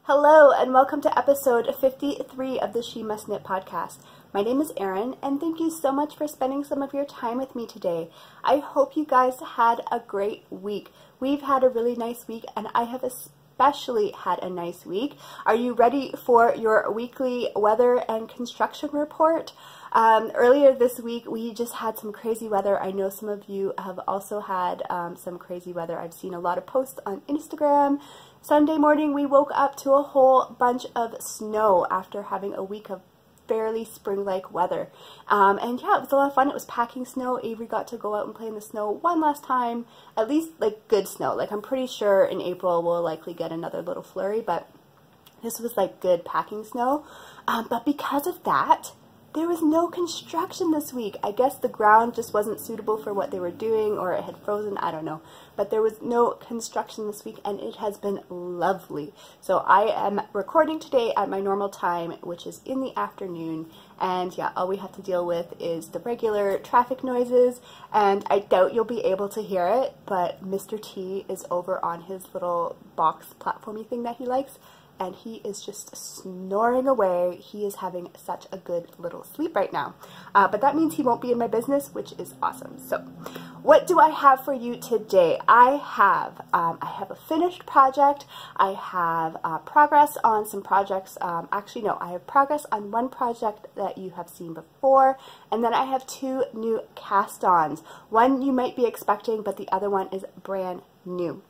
Hello and welcome to episode 53 of the She.Must.Knit podcast. My name is Erin and thank you so much for spending some of your time with me today. I hope you guys had a great week. We've had a really nice week and I have especially had a nice week. Are you ready for your weekly weather and construction report? Earlier this week we just had some crazy weather. I know some of you have also had some crazy weather. I've seen a lot of posts on Instagram. Sunday morning we woke up to a whole bunch of snow after having a week of fairly spring-like weather. And yeah, it was a lot of fun. It was packing snow. Avery got to go out and play in the snow one last time, at least like good snow. Like I'm pretty sure in April we'll likely get another little flurry, but this was like good packing snow. But because of that, there was no construction this week. I guess the ground just wasn't suitable for what they were doing, or it had frozen, I don't know. But there was no construction this week and it has been lovely. So I am recording today at my normal time, which is in the afternoon. And yeah, all we have to deal with is the regular traffic noises. And I doubt you'll be able to hear it, but Mr. T is over on his little box platformy thing that he likes. And he is just snoring away. He is having such a good little sleep right now. But that means he won't be in my business, which is awesome. So what do I have for you today? I have a finished project. I have progress on some projects. Actually, no, I have progress on one project that you have seen before. And then I have two new cast-ons. One you might be expecting, but the other one is brand new.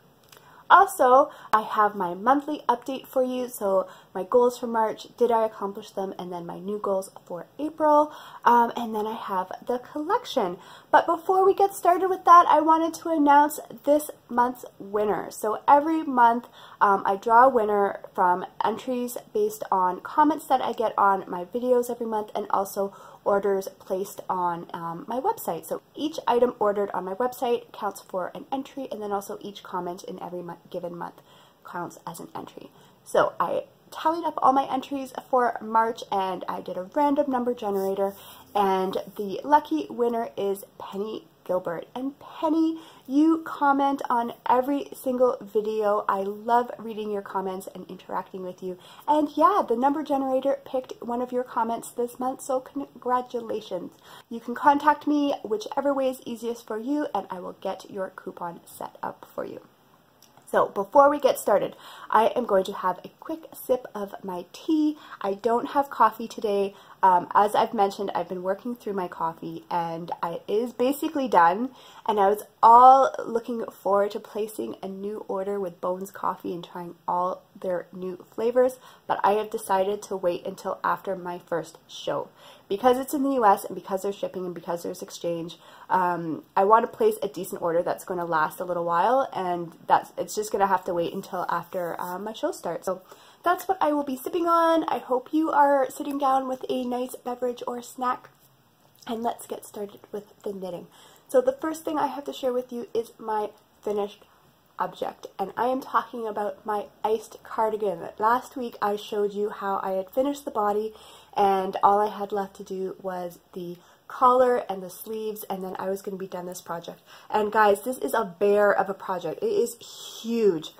Also, I have my monthly update for you, so my goals for March, did I accomplish them, and then my new goals for April, and then I have the collection. But before we get started with that, I wanted to announce this month's winner. So every month, I draw a winner from entries based on comments that I get on my videos every month, and also orders placed on my website. So each item ordered on my website counts for an entry, and then also each comment in every given month counts as an entry. So I tallied up all my entries for March and I did a random number generator, and the lucky winner is Penny Gilbert. And Penny, you comment on every single video. I love reading your comments and interacting with you. And yeah, the number generator picked one of your comments this month, so congratulations. You can contact me whichever way is easiest for you and I will get your coupon set up for you. So before we get started, I am going to have a quick sip of my tea. I don't have coffee today. As I've mentioned, I've been working through my coffee and it is basically done. And I was all looking forward to placing a new order with Bones Coffee and trying all their new flavors. But I have decided to wait until after my first show. Because it's in the US and because there's shipping and because there's exchange, I want to place a decent order that's going to last a little while, and it's just going to have to wait until after my show starts. So that's what I will be sipping on. I hope you are sitting down with a nice beverage or snack, and let's get started with the knitting. So the first thing I have to share with you is my finished object, and I am talking about my iced cardigan. Last week I showed you how I had finished the body and all I had left to do was the collar and the sleeves, and then I was going to be done this project. And guys, this is a bear of a project. It is huge.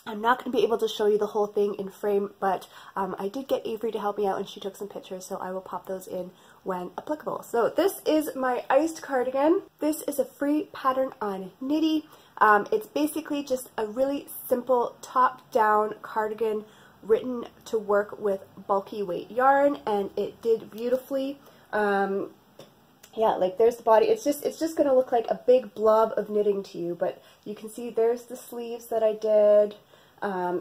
I'm not going to be able to show you the whole thing in frame, but I did get Avery to help me out and she took some pictures, so I will pop those in when applicable. So this is my iced cardigan. This is a free pattern on Knitty. It's basically just a really simple top-down cardigan written to work with bulky weight yarn, and it did beautifully. Yeah, like there's the body. It's just going to look like a big blob of knitting to you, but you can see there's the sleeves that I did.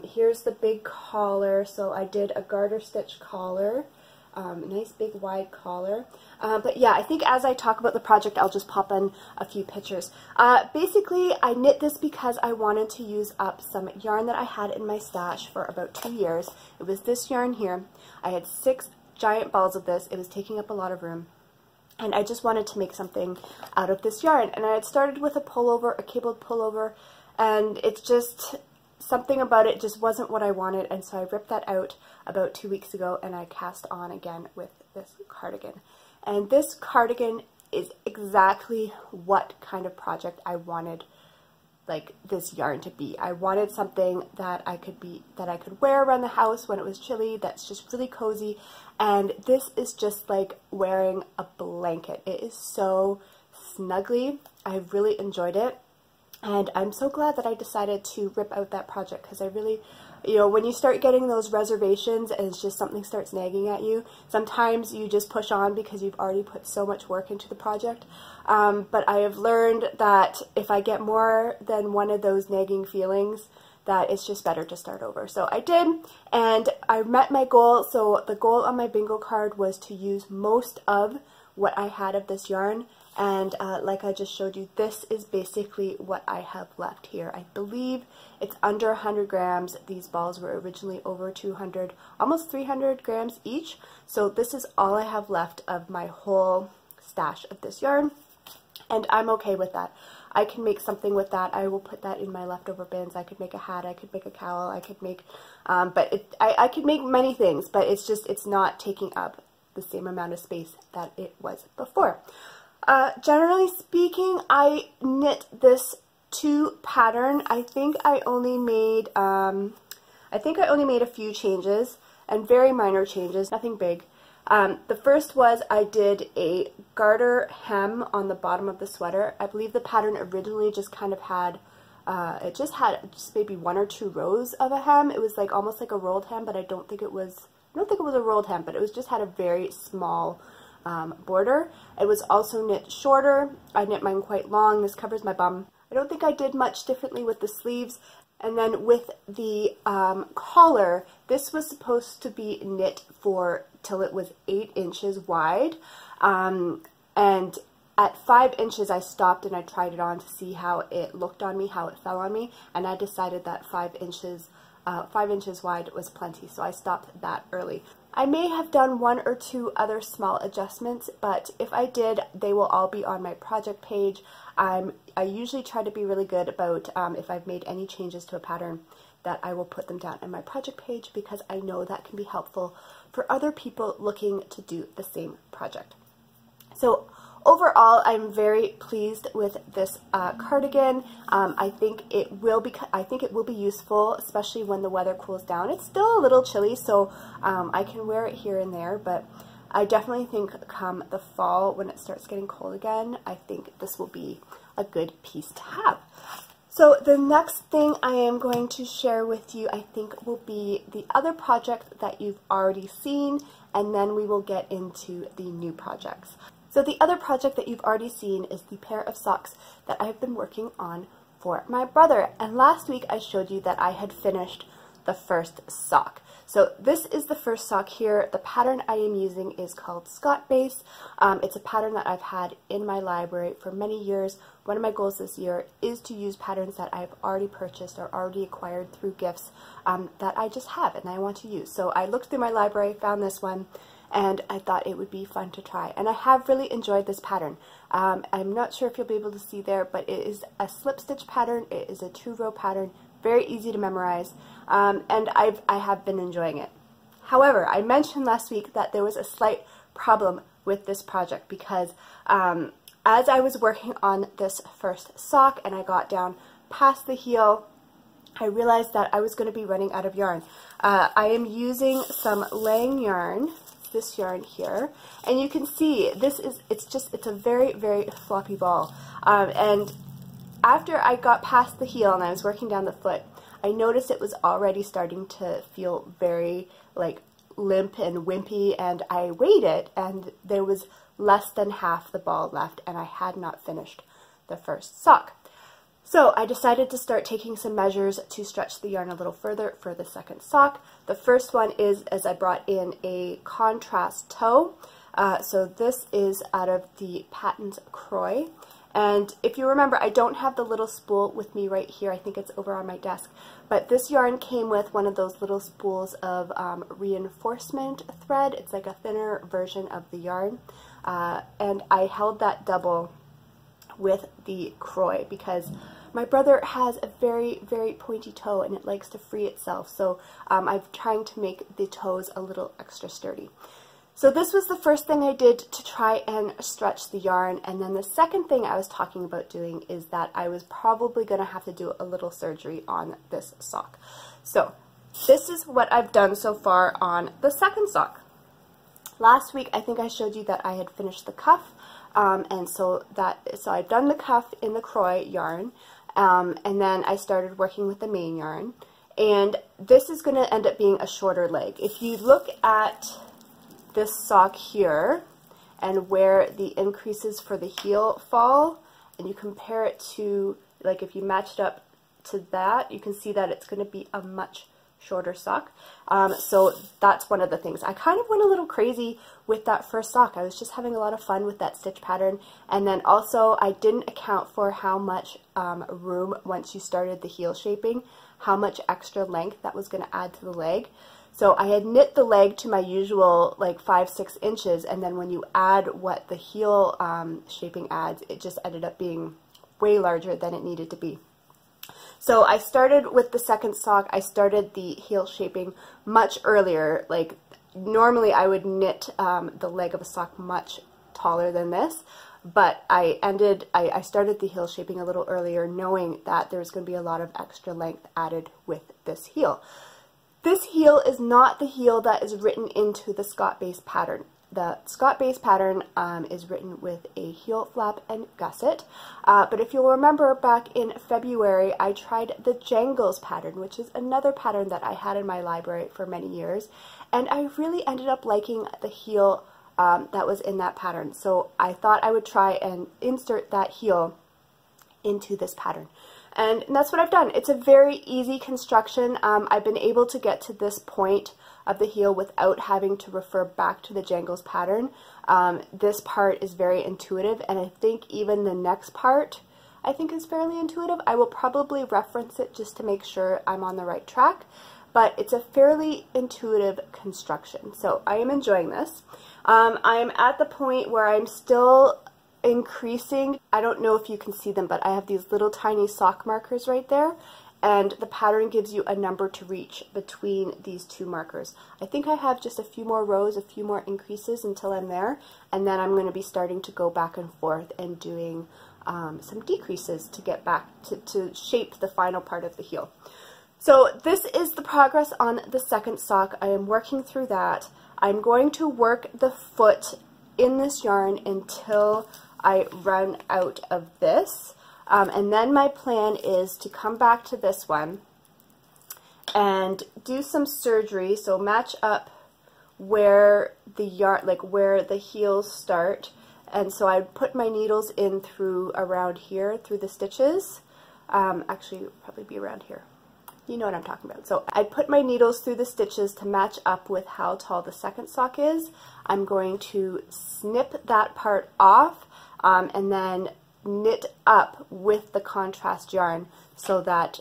Here's the big collar. So I did a garter stitch collar. Nice big wide collar. But yeah, I think as I talk about the project, I'll just pop in a few pictures. Basically, I knit this because I wanted to use up some yarn that I had in my stash for about 2 years. It was this yarn here. I had 6 giant balls of this. It was taking up a lot of room. And I just wanted to make something out of this yarn. And I had started with a pullover, a cabled pullover, and it's just something about it just wasn't what I wanted, and so I ripped that out about 2 weeks ago and I cast on again with this cardigan. And this cardigan is exactly what kind of project I wanted like this yarn to be. I wanted something that I could wear around the house when it was chilly, that's just really cozy, and this is just like wearing a blanket. It is so snuggly. I really enjoyed it, and I'm so glad that I decided to rip out that project, because I really, you know, when you start getting those reservations and it's just something starts nagging at you, sometimes you just push on because you've already put so much work into the project. But I have learned that if I get more than one of those nagging feelings, that it's just better to start over. So I did, and I met my goal. So the goal on my bingo card was to use most of what I had of this yarn, and like I just showed you, this is basically what I have left here. I believe it's under 100 grams. These balls were originally over 200, almost 300 grams each. So this is all I have left of my whole stash of this yarn, and I'm okay with that. I can make something with that. I will put that in my leftover bins. I could make a hat, I could make a cowl, I could make, I could make many things, but it's just, it's not taking up the same amount of space that it was before. Generally speaking, I knit this 2 pattern. I think I only made a few changes, and very minor changes, nothing big. The first was I did a garter hem on the bottom of the sweater. I believe the pattern originally just kind of had, it just had maybe 1 or 2 rows of a hem. It was like almost like a rolled hem, but I don't think it was a rolled hem, but it was just had a very small border. It was also knit shorter. I knit mine quite long. This covers my bum. I don't think I did much differently with the sleeves. And then with the collar, this was supposed to be knit for till it was 8 inches wide. And at 5 inches, I stopped and I tried it on to see how it looked on me, how it fell on me, and I decided that 5 inches wide was plenty, so I stopped that early. I may have done 1 or 2 other small adjustments, but if I did, they will all be on my project page. I usually try to be really good about if I've made any changes to a pattern, that I will put them down on my project page, because I know that can be helpful for other people looking to do the same project. So overall, I'm very pleased with this cardigan. I think it will be useful, especially when the weather cools down. It's still a little chilly, so I can wear it here and there, but I definitely think come the fall, when it starts getting cold again, I think this will be a good piece to have. So the next thing I am going to share with you, I think, will be the other project that you've already seen, and then we will get into the new projects. So the other project that you've already seen is the pair of socks that I've been working on for my brother. And last week I showed you that I had finished the first sock. So this is the first sock here. The pattern I am using is called Scott Base. It's a pattern that I've had in my library for many years. One of my goals this year is to use patterns that I've already purchased or already acquired through gifts that I just have and I want to use. So I looked through my library, found this one, and I thought it would be fun to try. And I have really enjoyed this pattern. I'm not sure if you'll be able to see there, but it is a slip stitch pattern. It is a 2-row pattern, very easy to memorize, and I have been enjoying it. However, I mentioned last week that there was a slight problem with this project, because as I was working on this first sock and I got down past the heel, I realized that I was going to be running out of yarn. I am using some Lang yarn, this yarn here, and you can see it's a very, very floppy ball. And after I got past the heel and I was working down the foot, I noticed it was already starting to feel very like limp and wimpy, and I weighed it and there was less than half the ball left, and I had not finished the first sock. So I decided to start taking some measures to stretch the yarn a little further for the second sock. The first one is, as I brought in a contrast toe. So this is out of the Patons Croy. And if you remember, I don't have the little spool with me right here. I think it's over on my desk. But this yarn came with one of those little spools of reinforcement thread. It's like a thinner version of the yarn. And I held that double with the Croy because my brother has a very, very pointy toe and it likes to free itself. So I'm trying to make the toes a little extra sturdy. So this was the first thing I did to try and stretch the yarn, and then the second thing I was talking about doing is that I was probably going to have to do a little surgery on this sock. So this is what I've done so far on the second sock. Last week I think I showed you that I had finished the cuff, and so I've done the cuff in the Croy yarn, and then I started working with the main yarn, and this is going to end up being a shorter leg. If you look at this sock here and where the increases for the heel fall, and you compare it to, like, if you match it up to that, you can see that it's going to be a much shorter sock. So that's one of the things. I kind of went a little crazy with that first sock. I was just having a lot of fun with that stitch pattern, and then also I didn't account for how much room, once you started the heel shaping, how much extra length that was going to add to the leg. So I had knit the leg to my usual like 5-6 inches, and then when you add what the heel shaping adds, it just ended up being way larger than it needed to be. So I started with the second sock, I started the heel shaping much earlier. Like normally I would knit the leg of a sock much taller than this, but I started the heel shaping a little earlier, knowing that there's going to be a lot of extra length added with this heel. This heel is not the heel that is written into the Scott base pattern. The Scott base pattern is written with a heel flap and gusset, but if you'll remember back in February I tried the Jangles pattern, which is another pattern that I had in my library for many years, and I really ended up liking the heel that was in that pattern. So I thought I would try and insert that heel into this pattern. And that's what I've done. It's a very easy construction. I've been able to get to this point of the heel without having to refer back to the Jangles pattern. This part is very intuitive, and I think even the next part I think is fairly intuitive. I will probably reference it just to make sure I'm on the right track, but it's a fairly intuitive construction. So I am enjoying this. I am at the point where I'm still increasing. I don't know if you can see them, but I have these little tiny sock markers right there, and the pattern gives you a number to reach between these two markers. I think I have just a few more rows, a few more increases until I'm there, and then I'm going to be starting to go back and forth and doing some decreases to get back to shape the final part of the heel. So this is the progress on the second sock. I am working through that. I'm going to work the foot in this yarn until I run out of this, and then my plan is to come back to this one and do some surgery, so match up where the yarn, like where the heels start, and so I put my needles in through around here through the stitches. Actually, it would probably be around here. You know what I'm talking about. So I put my needles through the stitches to match up with how tall the second sock is. I'm going to snip that part off and then knit up with the contrast yarn so that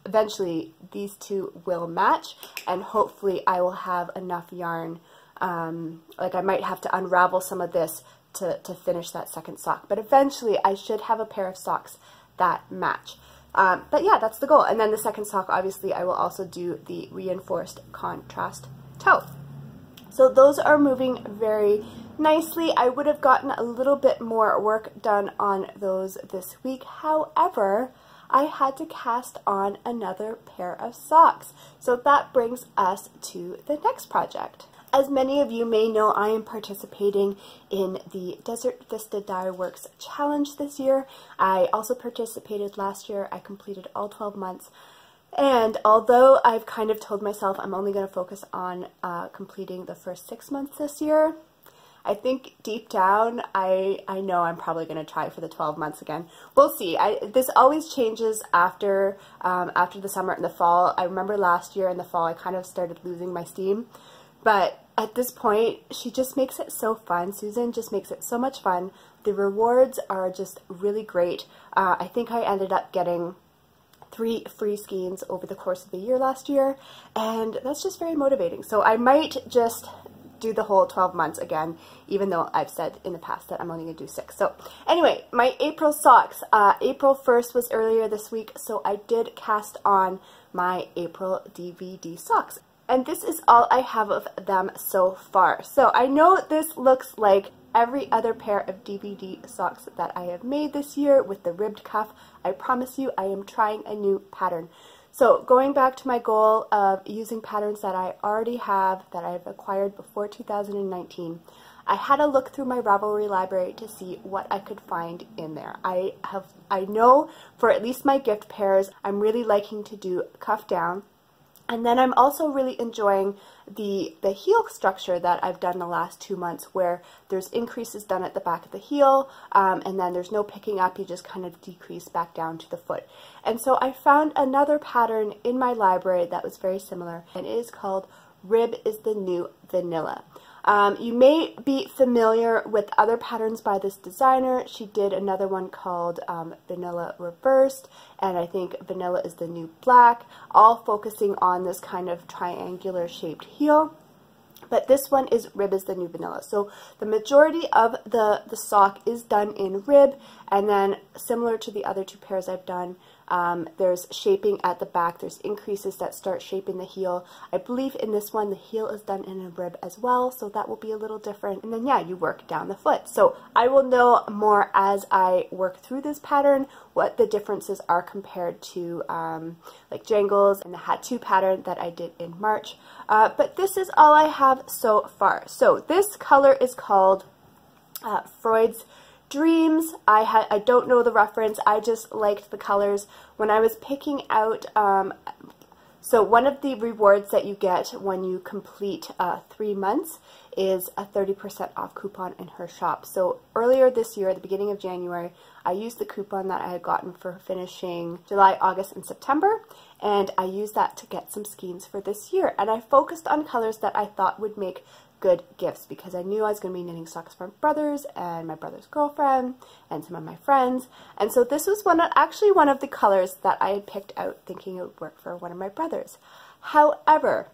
eventually these two will match, and hopefully I will have enough yarn. Like I might have to unravel some of this to finish that second sock, but eventually I should have a pair of socks that match. But yeah, that's the goal. And then the second sock, obviously, I will also do the reinforced contrast toe. So those are moving very nicely. I would have gotten a little bit more work done on those this week. However, I had to cast on another pair of socks. So that brings us to the next project. As many of you may know, I am participating in the Desert Vista Dye Works Challenge this year. I also participated last year. I completed all 12 months. And although I've kind of told myself I'm only going to focus on completing the first 6 months this year, I think deep down I know I'm probably going to try for the 12 months again. We'll see. This always changes after the summer and the fall. I remember last year in the fall I kind of started losing my steam. But at this point, she just makes it so fun. Susan just makes it so much fun. The rewards are just really great. I think I ended up getting 3 free skeins over the course of the year last year, and that's just very motivating. So I might just do the whole 12 months again, even though I've said in the past that I'm only going to do 6. So anyway, my April socks. April 1st was earlier this week, so I did cast on my April DVD socks. And this is all I have of them so far. So I know this looks like every other pair of DVD socks that I have made this year with the ribbed cuff. I promise you I am trying a new pattern. So going back to my goal of using patterns that I already have, that I've acquired before 2019, I had a look through my Ravelry library to see what I could find in there. I know for at least my gift pairs, I'm really liking to do cuff down. And then I'm also really enjoying the heel structure that I've done the last 2 months, where there's increases done at the back of the heel, and then there's no picking up, you just kind of decrease back down to the foot. And so I found another pattern in my library that was very similar, and it is called Rib is the New Vanilla. You may be familiar with other patterns by this designer. She did another one called Vanilla Reversed, and I think Vanilla is the New Black, all focusing on this kind of triangular shaped heel. But this one is Rib is the New Vanilla. So the majority of the sock is done in rib, and then similar to the other 2 pairs I've done, there's shaping at the back, there's increases that start shaping the heel. I believe in this one the heel is done in a rib as well, so that will be a little different. And then yeah, you work down the foot. So I will know more as I work through this pattern what the differences are compared to like Jangles and the Hatu pattern that I did in March. But this is all I have so far. So this color is called Freud's Dreams. I don't know the reference, I just liked the colors. When I was picking out, so one of the rewards that you get when you complete 3 months is a 30% off coupon in her shop. So earlier this year, at the beginning of January, I used the coupon that I had gotten for finishing July, August, and September, and I used that to get some skeins for this year. And I focused on colors that I thought would make good gifts, because I knew I was going to be knitting socks for my brothers and my brother's girlfriend and some of my friends. And so this was actually one of the colors that I had picked out thinking it would work for one of my brothers. However,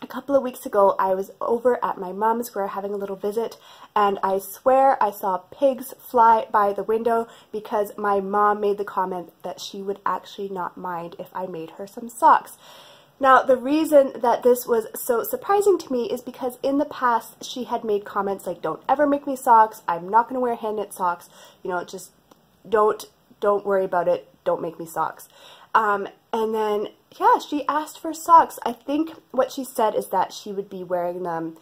a couple of weeks ago I was over at my mom's, we were having a little visit, and I swear I saw pigs fly by the window because my mom made the comment that she would actually not mind if I made her some socks. Now, the reason that this was so surprising to me is because in the past she had made comments like, don't ever make me socks, I'm not going to wear hand knit socks, you know, just don't worry about it, don't make me socks. And then, yeah, she asked for socks. I think what she said is that she would be wearing them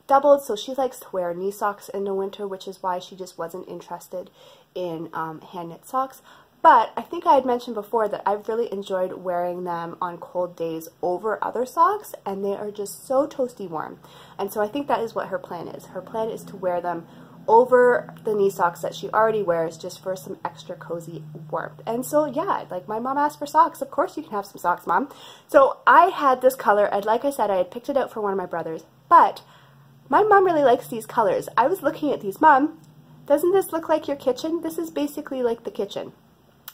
doubled, so she likes to wear knee socks in the winter, which is why she just wasn't interested in hand knit socks. But I think I had mentioned before that I've really enjoyed wearing them on cold days over other socks, and they are just so toasty warm. And so I think that is what her plan is. Her plan is to wear them over the knee socks that she already wears, just for some extra cozy warmth. And so yeah, like my mom asked for socks, of course you can have some socks, Mom. So I had this color, and like I said, I had picked it out for one of my brothers, but my mom really likes these colors. I was looking at these, Mom, doesn't this look like your kitchen? This is basically like the kitchen.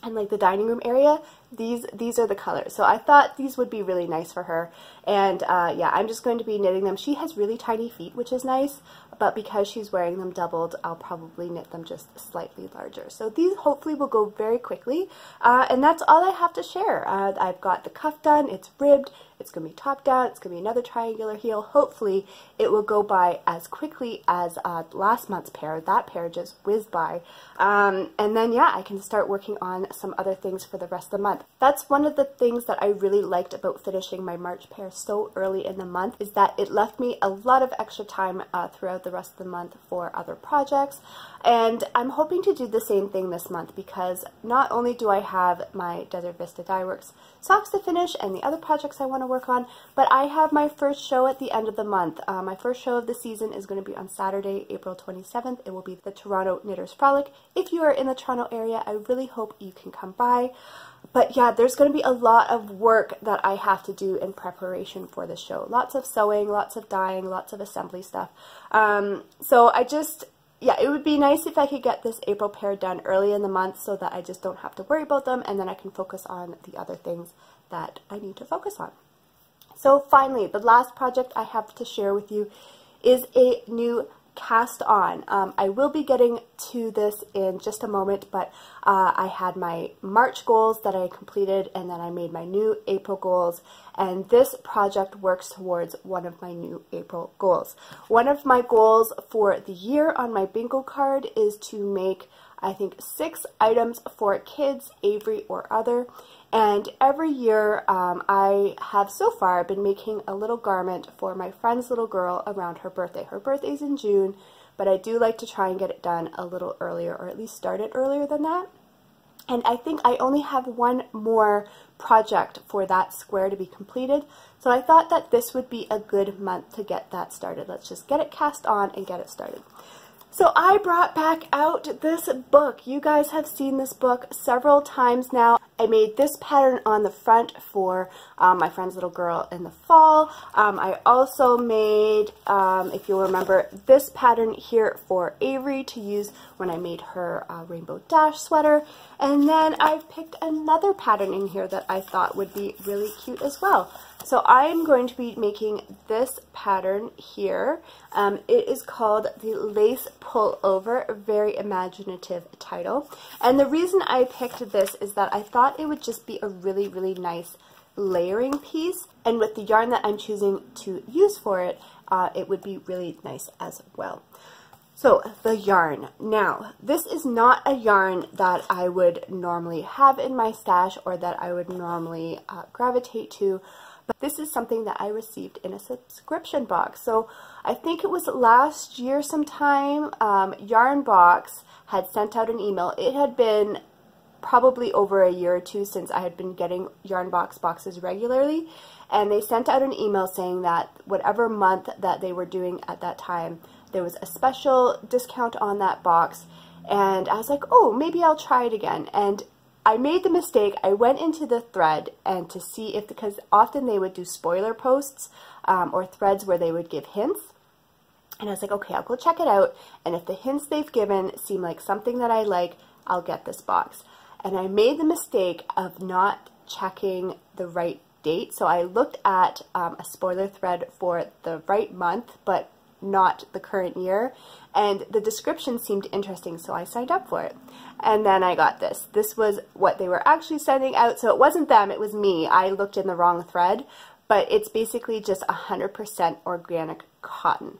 And like the dining room area, these are the colors. So I thought these would be really nice for her. And yeah, I'm just going to be knitting them. She has really tiny feet, which is nice, but because she's wearing them doubled, I'll probably knit them just slightly larger. So these hopefully will go very quickly. And that's all I have to share. I've got the cuff done, it's ribbed, it's going to be top down, it's going to be another triangular heel. Hopefully it will go by as quickly as last month's pair. That pair just whizzed by. And then yeah, I can start working on some other things for the rest of the month. That's one of the things that I really liked about finishing my March pair so early in the month, is that it left me a lot of extra time throughout the rest of the month for other projects. And I'm hoping to do the same thing this month, because not only do I have my Desert Vista Dye Works socks to finish and the other projects I want to work on, but I have my first show at the end of the month. My first show of the season is going to be on Saturday, April 27th. It will be the Toronto Knitters Frolic. If you are in the Toronto area, I really hope you can come by. But yeah, there's going to be a lot of work that I have to do in preparation for the show. Lots of sewing, lots of dyeing, lots of assembly stuff. So yeah, it would be nice if I could get this April pair done early in the month so that I just don't have to worry about them, and then I can focus on the other things that I need to focus on. So finally, the last project I have to share with you is a new cast on. I will be getting to this in just a moment, but I had my March goals that I completed, and then I made my new April goals, and this project works towards one of my new April goals. One of my goals for the year on my bingo card is to make, I think, 6 items for kids, Avery or other. And every year I have so far been making a little garment for my friend's little girl around her birthday. Her birthday's in June, but I do like to try and get it done a little earlier, or at least start it earlier than that. And I think I only have one more project for that square to be completed. So I thought that this would be a good month to get that started. Let's just get it cast on and get it started. So I brought back out this book. You guys have seen this book several times now. I made this pattern on the front for my friend's little girl in the fall. I also made, if you'll remember, this pattern here for Avery to use when I made her rainbow dash sweater. And then I've picked another pattern in here that I thought would be really cute as well. So I'm going to be making this pattern here. It is called the Lace Pullover, a very imaginative title. And the reason I picked this is that I thought it would just be a really, really nice layering piece. And with the yarn that I'm choosing to use for it, it would be really nice as well. So the yarn. Now, this is not a yarn that I would normally have in my stash or that I would normally gravitate to. But this is something that I received in a subscription box. So I think it was last year sometime, Yarn Box had sent out an email. It had been probably over a year or two since I had been getting Yarn Box boxes regularly. And they sent out an email saying that whatever month that they were doing at that time, there was a special discount on that box. And I was like, oh, maybe I'll try it again. And I made the mistake, I went into the thread and to see if, because often they would do spoiler posts or threads where they would give hints. And I was like, okay, I'll go check it out. And if the hints they've given seem like something that I like, I'll get this box. And I made the mistake of not checking the right date. So I looked at a spoiler thread for the right month, but not the current year. And the description seemed interesting, so I signed up for it. And then I got this. This was what they were actually sending out, so it wasn't them, it was me. I looked in the wrong thread, but it's basically just 100% organic cotton.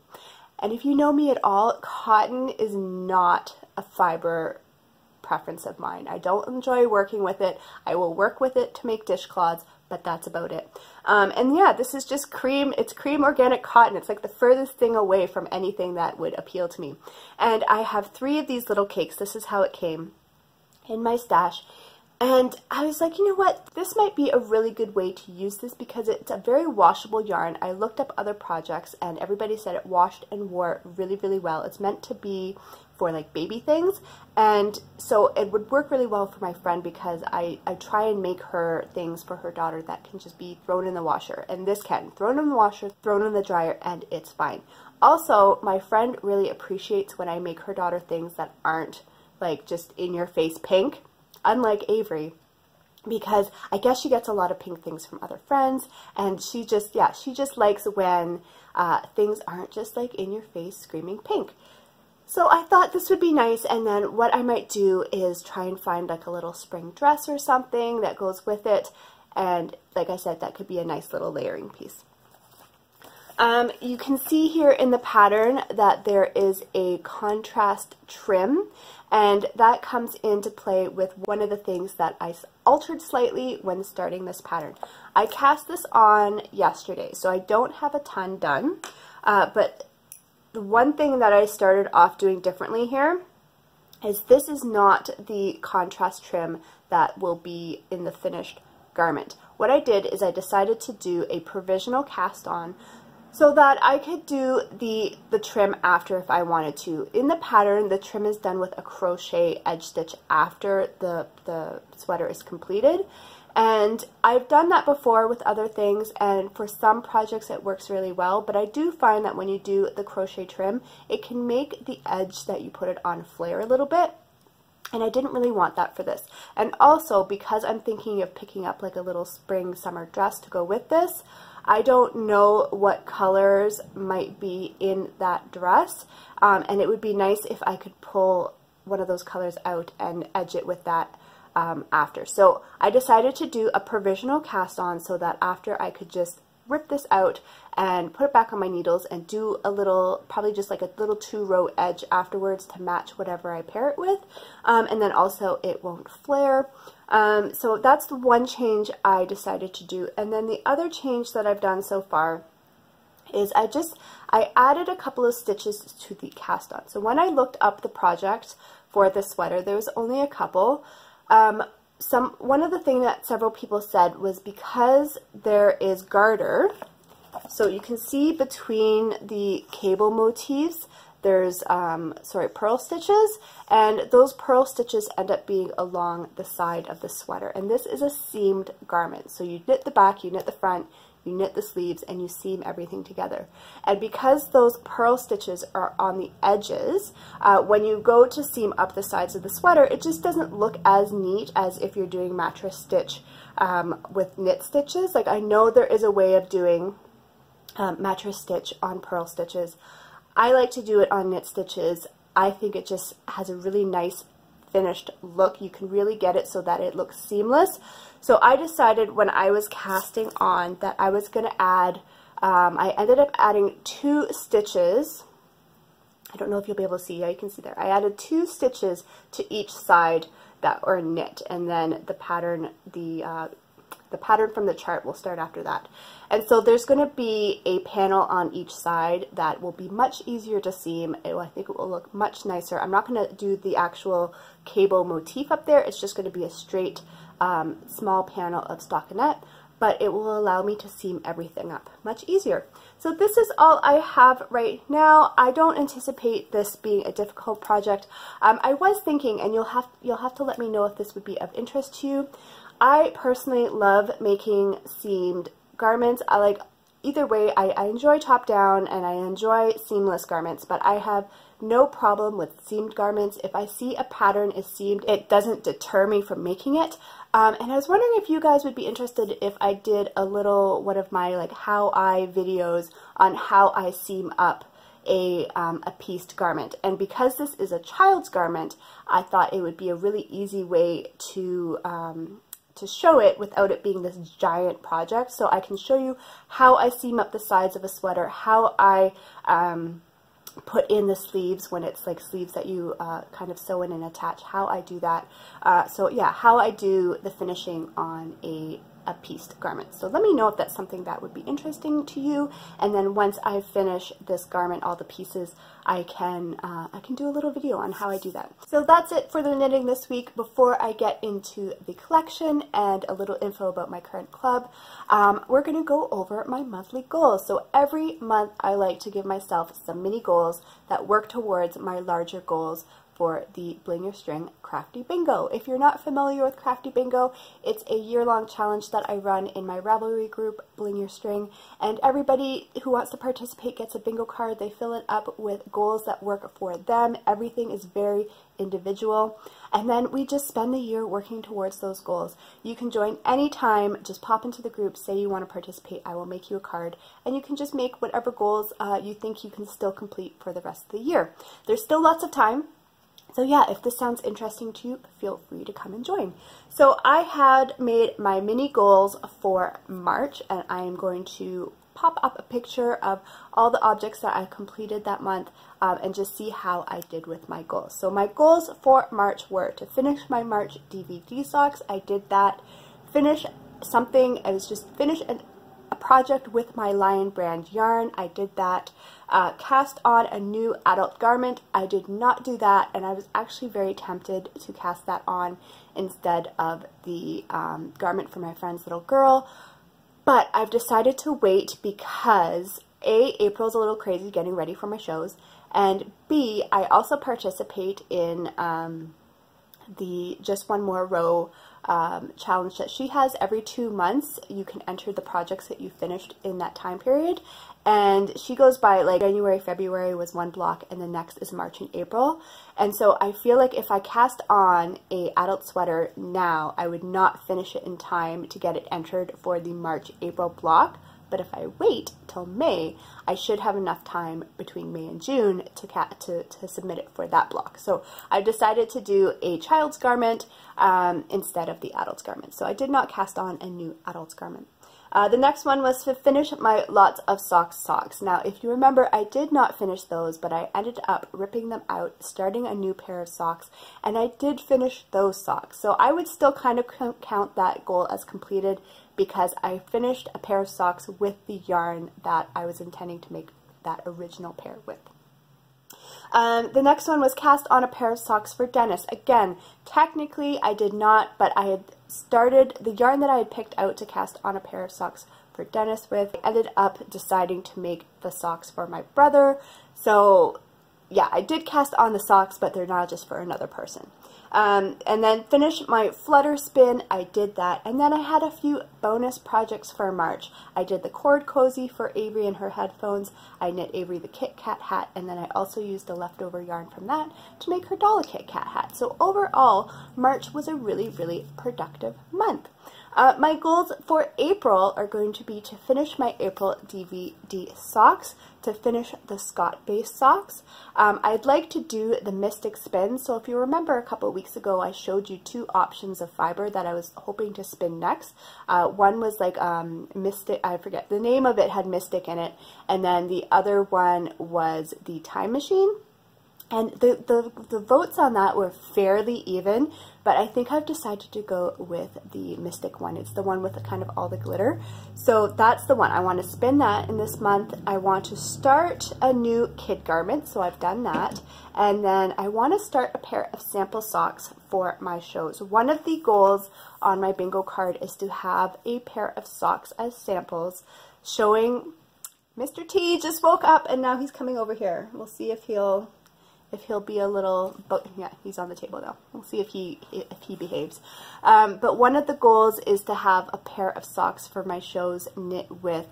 And if you know me at all, cotton is not a fiber preference of mine. I don't enjoy working with it. I will work with it to make dishcloths, but that's about it. And yeah, this is just cream. It's cream organic cotton. It's like the furthest thing away from anything that would appeal to me. And I have 3 of these little cakes. This is how it came in my stash. And I was like, you know what? This might be a really good way to use this because it's a very washable yarn. I looked up other projects and everybody said it washed and wore really, really well. It's meant to be for like baby things, and so it would work really well for my friend because I try and make her things for her daughter that can just be thrown in the washer, and this can thrown in the washer, thrown in the dryer, and it's fine. Also, my friend really appreciates when I make her daughter things that aren't like just in your face pink, unlike Avery, because I guess she gets a lot of pink things from other friends, and she just likes when things aren't just like in your face screaming pink. So I thought this would be nice, and then what I might do is try and find like a little spring dress or something that goes with it, and like I said, that could be a nice little layering piece. You can see here in the pattern that there is a contrast trim, and that comes into play with one of the things that I altered slightly when starting this pattern. I cast this on yesterday, so I don't have a ton done, but the one thing that I started off doing differently here is this is not the contrast trim that will be in the finished garment. What I did is I decided to do a provisional cast on so that I could do the trim after if I wanted to. In the pattern, the trim is done with a crochet edge stitch after the sweater is completed. And I've done that before with other things, and for some projects it works really well, but I do find that when you do the crochet trim, it can make the edge that you put it on flare a little bit, and I didn't really want that for this. And also, because I'm thinking of picking up like a little spring summer dress to go with this, I don't know what colors might be in that dress, and it would be nice if I could pull one of those colors out and edge it with that after. So I decided to do a provisional cast on so that after I could just rip this out and put it back on my needles and do a little, probably just like a little 2-row edge afterwards to match whatever I pair it with, and then also it won't flare. So that's the one change I decided to do. And then the other change that I've done so far is I added a couple of stitches to the cast on. So when I looked up the project for the sweater, there was only a couple. One of the things that several people said was because there is garter, so you can see between the cable motifs, there's pearl stitches, and those pearl stitches end up being along the side of the sweater. And this is a seamed garment, so you knit the back, you knit the front, you knit the sleeves, and you seam everything together. And because those pearl stitches are on the edges, when you go to seam up the sides of the sweater, it just doesn't look as neat as if you're doing mattress stitch with knit stitches. Like, I know there is a way of doing mattress stitch on pearl stitches. I like to do it on knit stitches. I think it just has a really nice finished look. You can really get it so that it looks seamless. So I decided when I was casting on that I was going to add, I ended up adding 2 stitches. I don't know if you'll be able to see. Yeah, you can see there. I added 2 stitches to each side that are knit, and then the pattern, the pattern from the chart will start after that. And so there's going to be a panel on each side that will be much easier to seam. I think it will look much nicer. I'm not going to do the actual cable motif up there. It's just going to be a straight small panel of stockinette, but it will allow me to seam everything up much easier. So this is all I have right now. I don't anticipate this being a difficult project. I was thinking, and you'll have to let me know if this would be of interest to you. I personally love making seamed garments. I like either way. I enjoy top down and I enjoy seamless garments, but I have no problem with seamed garments. If I see a pattern is seamed, it doesn't deter me from making it. And I was wondering if you guys would be interested if I did a little one of my like how I videos on how I seam up a pieced garment. And because this is a child's garment, I thought it would be a really easy way to show it without it being this giant project. So I can show you how I seam up the sides of a sweater, how I put in the sleeves when it's like sleeves that you kind of sew in and attach, how I do that. So yeah, how I do the finishing on a pieced garment. So let me know if that's something that would be interesting to you. And then once I finish this garment, all the pieces, I can do a little video on how I do that. So that's it for the knitting this week. Before I get into the collection and a little info about my current club, we're going to go over my monthly goals. So every month I like to give myself some mini goals that work towards my larger goals for the Bling Your String Crafty Bingo. If you're not familiar with Crafty Bingo, it's a year-long challenge that I run in my Ravelry group, Bling Your String, and everybody who wants to participate gets a bingo card. They fill it up with goals that work for them. Everything is very individual, and then we just spend the year working towards those goals. You can join anytime. Just pop into the group, say you want to participate, I will make you a card, and you can just make whatever goals you think you can still complete for the rest of the year. There's still lots of time. So yeah, if this sounds interesting to you, feel free to come and join. So I had made my mini goals for March, and I am going to pop up a picture of all the objects that I completed that month and just see how I did with my goals. So my goals for March were to finish my March DVD socks. I did that. Finish something. I was just finish a project with my Lion brand yarn. I did that. Cast on a new adult garment. I did not do that, and I was actually very tempted to cast that on instead of the garment for my friend's little girl, but I've decided to wait because A, April's a little crazy getting ready for my shows, and B, I also participate in the Just One More Row challenge that she has every 2 months. You can enter the projects that you finished in that time period, and she goes by like January, February was one block, and the next is March and April. And so I feel like if I cast on a adult sweater now, I would not finish it in time to get it entered for the March-April block. but if I wait till May, I should have enough time between May and June to submit it for that block. So I decided to do a child's garment instead of the adult's garment. So I did not cast on a new adult's garment. The next one was to finish my Lots of socks. Now, if you remember, I did not finish those, but I ended up ripping them out, starting a new pair of socks, and I did finish those socks. So I would still kind of count that goal as completed because I finished a pair of socks with the yarn that I was intending to make that original pair with. The next one was cast on a pair of socks for Dennis. Again, technically I did not, but I had started the yarn that I had picked out to cast on a pair of socks for Dennis with. I ended up deciding to make the socks for my brother. So yeah, I did cast on the socks, but they're now just for another person. And then finish my flutter spin, I did that. And then I had a few bonus projects for March. I did the cord cozy for Avery and her headphones. I knit Avery the Kit Kat hat, and then I also used the leftover yarn from that to make her doll a Kit Kat hat. So overall, March was a really, really productive month. My goals for April are going to be to finish my April DVD socks, to finish the Scott base socks. I'd like to do the Mystic spin. So if you remember a couple of weeks ago, I showed you two options of fiber that I was hoping to spin next. One was like Mystic, I forget, the name of it had Mystic in it, and then the other one was the Time Machine. And the votes on that were fairly even, but I think I've decided to go with the Mystic one. It's the one with the kind of all the glitter. So that's the one. I want to spin that in this month. I want to start a new kid garment, so I've done that. And then I want to start a pair of sample socks for my shows. One of the goals on my bingo card is to have a pair of socks as samples showing Mr. T just woke up and now he's coming over here. We'll see if he'll be a little, but yeah, he's on the table now. We'll see if he behaves. But one of the goals is to have a pair of socks for my shows knit with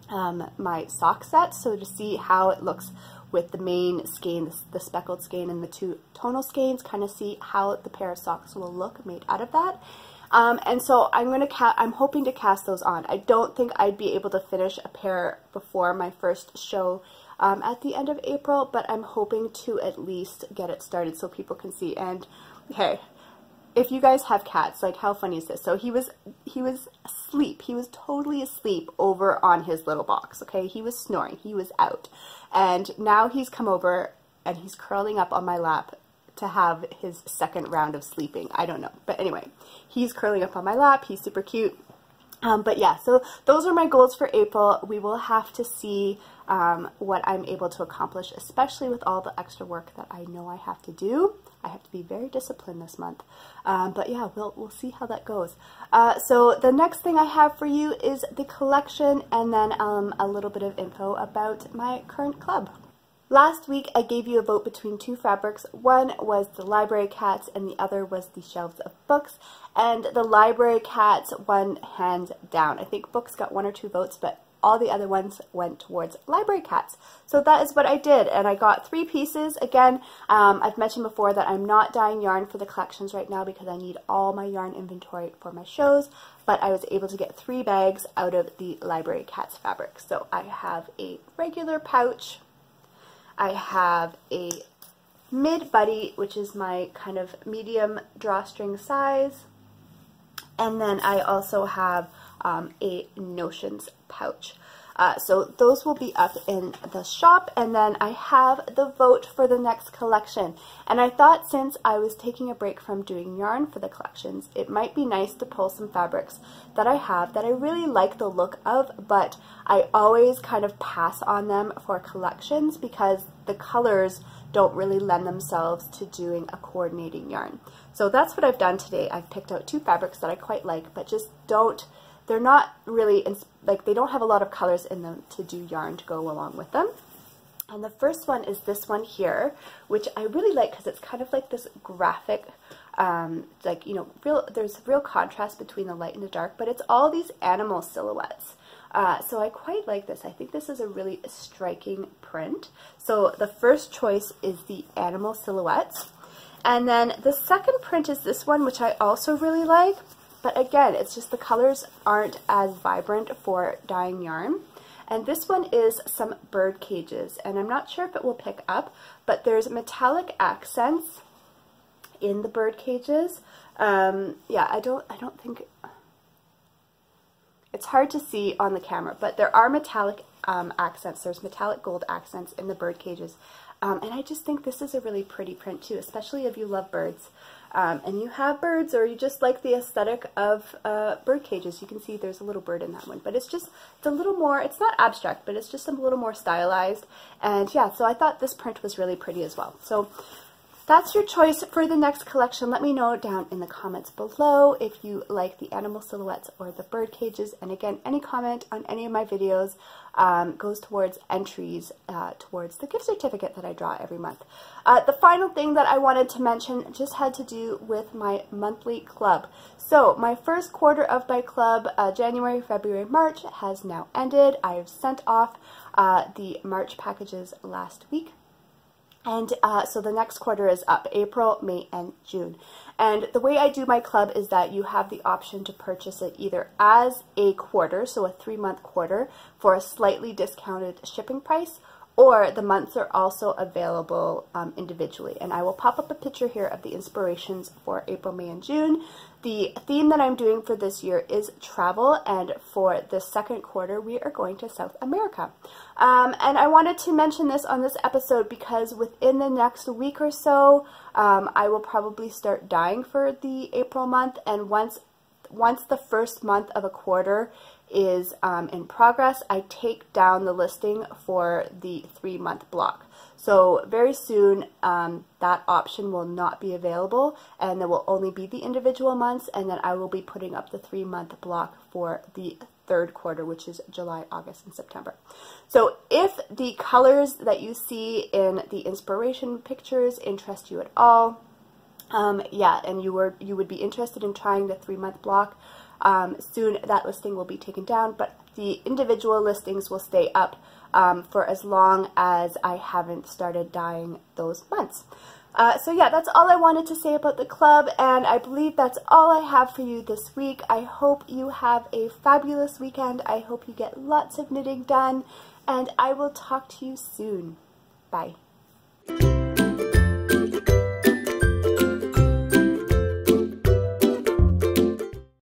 my sock set. So to see how it looks with the main skein, the speckled skein, and the two tonal skeins, kind of see how the pair of socks will look made out of that. And so I'm hoping to cast those on. I don't think I'd be able to finish a pair before my first show at the end of April, but I'm hoping to at least get it started so people can see. And hey, if you guys have cats, like, how funny is this? So he was asleep. He was totally asleep over on his little box, okay? He was snoring. He was out. And now he's come over and he's curling up on my lap to have his second round of sleeping. I don't know. But anyway, he's curling up on my lap. He's super cute. But yeah, so those are my goals for April. We will have to see what I'm able to accomplish, especially with all the extra work that I know I have to do. I have to be very disciplined this month. But yeah, we'll see how that goes. So the next thing I have for you is the collection, and then a little bit of info about my current club. Last week, I gave you a vote between two fabrics. One was the Library Cats and the other was the Shelves of Books. And the Library Cats won hands down. I think Books got 1 or 2 votes, but all the other ones went towards Library Cats. So that is what I did, and I got 3 pieces. Again, I've mentioned before that I'm not dyeing yarn for the collections right now because I need all my yarn inventory for my shows, but I was able to get 3 bags out of the Library Cats fabric. So I have a regular pouch, I have a mid buddy, which is my kind of medium drawstring size, and then I also have a Notions pouch. So those will be up in the shop, and then I have the vote for the next collection. And I thought, since I was taking a break from doing yarn for the collections, it might be nice to pull some fabrics that I have that I really like the look of, but I always kind of pass on them for collections because the colors don't really lend themselves to doing a coordinating yarn. So that's what I've done today. I've picked out 2 fabrics that I quite like, but just they're not really, like, they don't have a lot of colors in them to do yarn to go along with them. And the first one is this one here, which I really like because it's kind of like this graphic, like, you know, there's real contrast between the light and the dark, but it's all these animal silhouettes. So I quite like this. I think this is a really striking print. So the first choice is the animal silhouettes. And then the second print is this one, which I also really like. But again, it's just the colors aren't as vibrant for dyeing yarn. And this one is some bird cages, and I'm not sure if it will pick up, but there's metallic accents in the bird cages. Yeah, I don't think, it's hard to see on the camera, but there are metallic accents. There's metallic gold accents in the bird cages. And I just think this is a really pretty print too, especially if you love birds. And you have birds, or you just like the aesthetic of bird cages. You can see there's a little bird in that one, but it's a little more, it's not abstract, but it's just a little more stylized. And yeah, so I thought this print was really pretty as well. So that's your choice for the next collection. Let me know down in the comments below if you like the animal silhouettes or the bird cages. And again, any comment on any of my videos goes towards entries towards the gift certificate that I draw every month. The final thing that I wanted to mention just had to do with my monthly club. So my first quarter of my club, January, February, March, has now ended. I have sent off the March packages last week. And so the next quarter is up, April, May, and June. And the way I do my club is that you have the option to purchase it either as a quarter, so a 3-month quarter, for a slightly discounted shipping price, or the months are also available individually. And I will pop up a picture here of the inspirations for April, May, and June. The theme that I'm doing for this year is travel, and for the second quarter we are going to South America. And I wanted to mention this on this episode because within the next week or so I will probably start dyeing for the April month, and once the first month of a quarter is in progress, I take down the listing for the 3-month block. So very soon that option will not be available, and there will only be the individual months, and then I will be putting up the 3-month block for the third quarter, which is July, August, and September. So if the colors that you see in the inspiration pictures interest you at all, yeah, and you would be interested in trying the 3-month block, soon that listing will be taken down, but the individual listings will stay up for as long as I haven't started dyeing those months. So yeah, that's all I wanted to say about the club, and I believe that's all I have for you this week. I hope you have a fabulous weekend. I hope you get lots of knitting done, and I will talk to you soon. Bye.